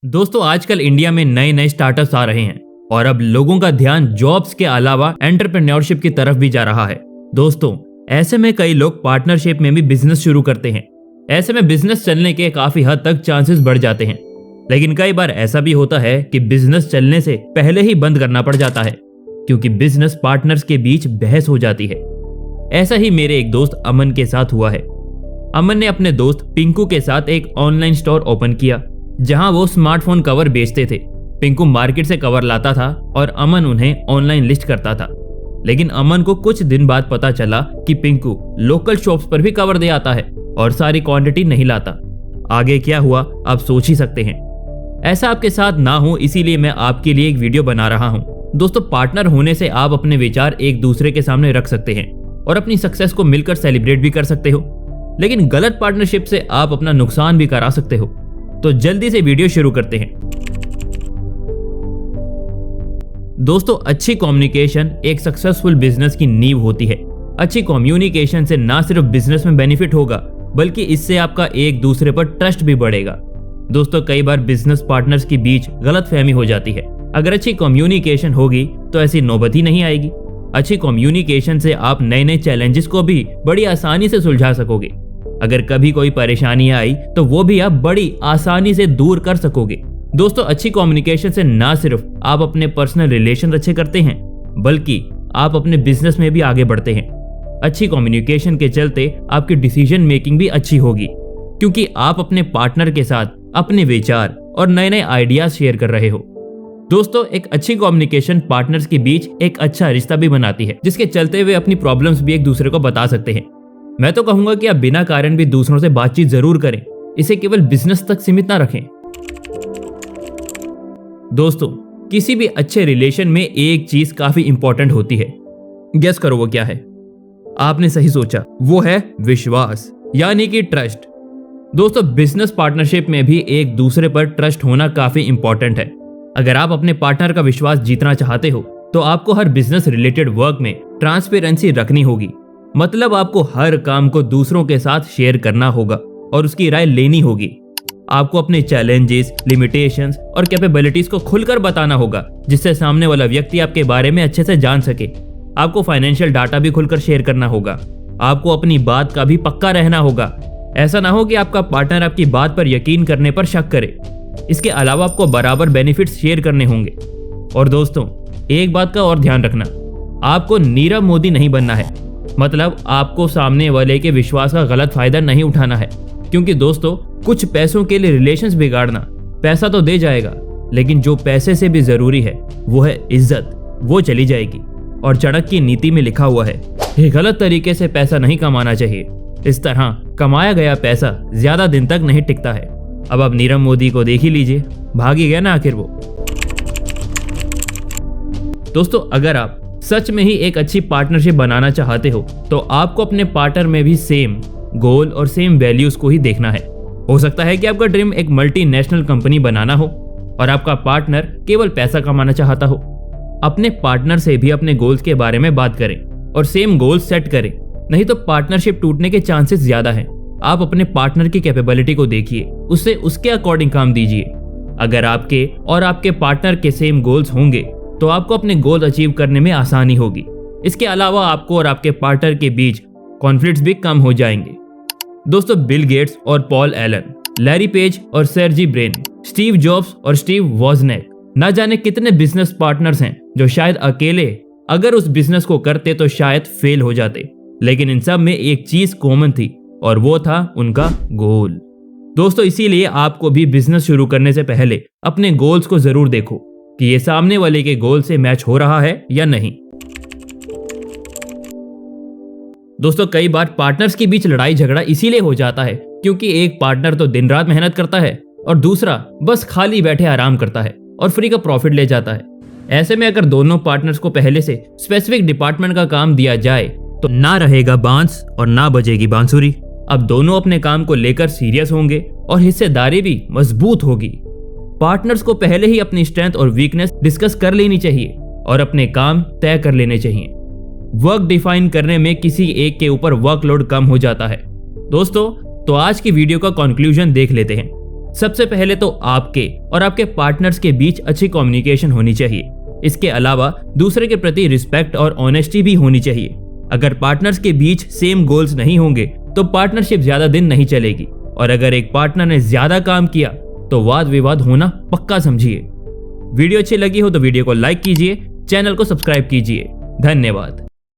दोस्तों आजकल इंडिया में नए नए स्टार्टअप्स आ रहे हैं और अब लोगों का ध्यान जॉब्स के अलावा एंटरप्रेन्योरशिप की तरफ भी जा रहा है। दोस्तों ऐसे में कई लोग पार्टनरशिप में भी बिजनेस शुरू करते हैं। ऐसे में बिजनेस चलने के काफी हद तक चांसेस बढ़ जाते हैं, लेकिन कई बार ऐसा भी होता है कि बिजनेस चलने से पहले ही बंद करना पड़ जाता है क्योंकि बिजनेस पार्टनर्स के बीच बहस हो जाती है। ऐसा ही मेरे एक दोस्त अमन के साथ हुआ है। अमन ने अपने दोस्त पिंकू के साथ एक ऑनलाइन स्टोर ओपन किया जहां वो स्मार्टफोन कवर बेचते थे। पिंकू मार्केट से कवर लाता था और अमन उन्हें ऑनलाइन लिस्ट करता था। लेकिन अमन को कुछ दिन बाद पता चला कि पिंकू लोकल शॉप्स पर भी कवर दे आता है और सारी क्वांटिटी नहीं लाता। आगे क्या हुआ आप सोच ही सकते हैं। ऐसा आपके साथ ना हो इसीलिए मैं आपके लिए एक वीडियो बना रहा हूँ। दोस्तों पार्टनर होने से आप अपने विचार एक दूसरे के सामने रख सकते हैं और अपनी सक्सेस को मिलकर सेलिब्रेट भी कर सकते हो, लेकिन गलत पार्टनरशिप से आप अपना नुकसान भी करा सकते हो। तो जल्दी से वीडियो शुरू करते हैं। दोस्तों अच्छी कम्युनिकेशन एक सक्सेसफुल बिजनेस की नींव होती है। अच्छी कम्युनिकेशन से ना सिर्फ बिजनेस में बेनिफिट होगा बल्कि इससे आपका एक दूसरे पर ट्रस्ट भी बढ़ेगा। दोस्तों कई बार बिजनेस पार्टनर्स के बीच गलतफहमी हो जाती है। अगर अच्छी कम्युनिकेशन होगी तो ऐसी नौबत ही नहीं आएगी। अच्छी कम्युनिकेशन से आप नए नए चैलेंजेस को भी बड़ी आसानी से सुलझा सकोगे। अगर कभी कोई परेशानी आई तो वो भी आप बड़ी आसानी से दूर कर सकोगे। दोस्तों अच्छी कम्युनिकेशन से ना सिर्फ आप अपने पर्सनल रिलेशन अच्छे करते हैं बल्कि आप अपने बिजनेस में भी आगे बढ़ते हैं। अच्छी कम्युनिकेशन के चलते आपकी डिसीजन मेकिंग भी अच्छी होगी क्योंकि आप अपने पार्टनर के साथ अपने विचार और नए नए आइडियाज शेयर कर रहे हो। दोस्तों एक अच्छी कम्युनिकेशन पार्टनर्स के बीच एक अच्छा रिश्ता भी बनाती है, जिसके चलते वे अपनी प्रॉब्लम्स भी एक दूसरे को बता सकते हैं। मैं तो कहूंगा कि आप बिना कारण भी दूसरों से बातचीत जरूर करें, इसे केवल बिजनेस तक सीमित ना रखें। दोस्तों किसी भी अच्छे रिलेशन में एक चीज काफी इंपॉर्टेंट होती है। गेस करो वो क्या है? आपने सही सोचा, वो है विश्वास यानी कि ट्रस्ट। दोस्तों बिजनेस पार्टनरशिप में भी एक दूसरे पर ट्रस्ट होना काफी इंपॉर्टेंट है। अगर आप अपने पार्टनर का विश्वास जीतना चाहते हो तो आपको हर बिजनेस रिलेटेड वर्क में ट्रांसपेरेंसी रखनी होगी। मतलब आपको हर काम को दूसरों के साथ शेयर करना होगा और उसकी राय लेनी होगी। आपको अपने चैलेंजेस, लिमिटेशंस और कैपेबिलिटीज को खुलकर बताना होगा जिससे सामने वाला व्यक्ति आपके बारे में अच्छे से जान सके। आपको फाइनेंशियल डाटा भी खुलकर शेयर करना होगा। आपको अपनी बात का भी पक्का रहना होगा। ऐसा ना हो कि आपका पार्टनर आपकी बात पर यकीन करने पर शक करे। इसके अलावा आपको बराबर बेनिफिट्स शेयर करने होंगे। और दोस्तों एक बात का और ध्यान रखना, आपको नीरव मोदी नहीं बनना है। मतलब आपको सामने वाले के विश्वास का गलत फायदा नहीं उठाना है, क्योंकि दोस्तों कुछ पैसों के लिए रिलेशंस बिगाड़ना, पैसा तो दे जाएगा लेकिन जो पैसे से भी जरूरी है वो है इज्जत, वो चली जाएगी। और चाणक्य की नीति में लिखा हुआ है कि गलत तरीके से पैसा नहीं कमाना चाहिए। इस तरह कमाया गया पैसा ज्यादा दिन तक नहीं टिकता है। अब आप नीरव मोदी को देख ही लीजिए, भाग ही गया ना आखिर वो। दोस्तों अगर आप सच में ही एक अच्छी पार्टनरशिप बनाना चाहते हो तो आपको अपने पार्टनर में भी सेम गोल और सेम वैल्यूज को ही देखना है। हो सकता है कि आपका ड्रीम एक मल्टीनेशनल कंपनी बनाना हो और आपका पार्टनर केवल पैसा कमाना चाहता हो। अपने पार्टनर से भी अपने गोल्स के बारे में बात करें और सेम गोल्स सेट करें, नहीं तो पार्टनरशिप टूटने के चांसेस ज्यादा हैं। आप अपने पार्टनर की कैपेबिलिटी को देखिए, उससे उसके अकॉर्डिंग काम दीजिए। अगर आपके और आपके पार्टनर के सेम गोल्स होंगे तो आपको अपने गोल अचीव करने में आसानी होगी। इसके अलावा आपको और आपके पार्टनर के बीच कॉन्फ्लिक्ट्स भी कम हो जाएंगे। दोस्तों बिल गेट्स और पॉल एलन, लैरी पेज और सर्जी ब्रेन, स्टीव जॉब्स और स्टीव वॉजनेक, ना जाने कितने बिजनेस पार्टनर्स हैं जो शायद अकेले अगर उस बिजनेस को करते तो शायद फेल हो जाते। लेकिन इन सब में एक चीज कॉमन थी और वो था उनका गोल। दोस्तों इसीलिए आपको भी बिजनेस शुरू करने से पहले अपने गोल्स को जरूर देखो कि ये सामने वाले के गोल से मैच हो रहा है या नहीं। दोस्तों कई बार पार्टनर्स के बीच लड़ाई झगड़ा इसीलिए हो जाता है क्योंकि एक पार्टनर तो दिन रात मेहनत करता है और दूसरा बस खाली बैठे आराम करता है और फ्री का प्रॉफिट ले जाता है। ऐसे में अगर दोनों पार्टनर्स को पहले से स्पेसिफिक डिपार्टमेंट का काम दिया जाए तो ना रहेगा बांस और ना बजेगी बांसुरी। अब दोनों अपने काम को लेकर सीरियस होंगे और हिस्सेदारी भी मजबूत होगी। पार्टनर्स को पहले ही अपनी स्ट्रेंथ और वीकनेस डिस्कस कर लेनी चाहिए और अपने काम तय कर लेने चाहिए। वर्क डिफाइन करने में किसी एक के ऊपर वर्कलोड कम हो जाता है। दोस्तों तो आज की वीडियो का कंक्लूजन देख लेते हैं। सबसे पहले तो आपके और आपके पार्टनर्स के बीच अच्छी कम्युनिकेशन होनी चाहिए। इसके अलावा दूसरे के प्रति रिस्पेक्ट और ऑनेस्टी भी होनी चाहिए। अगर पार्टनर्स के बीच सेम गोल्स नहीं होंगे तो पार्टनरशिप ज्यादा दिन नहीं चलेगी, और अगर एक पार्टनर ने ज्यादा काम किया तो वाद विवाद होना पक्का समझिए। वीडियो अच्छी लगी हो तो वीडियो को लाइक कीजिए, चैनल को सब्सक्राइब कीजिए। धन्यवाद।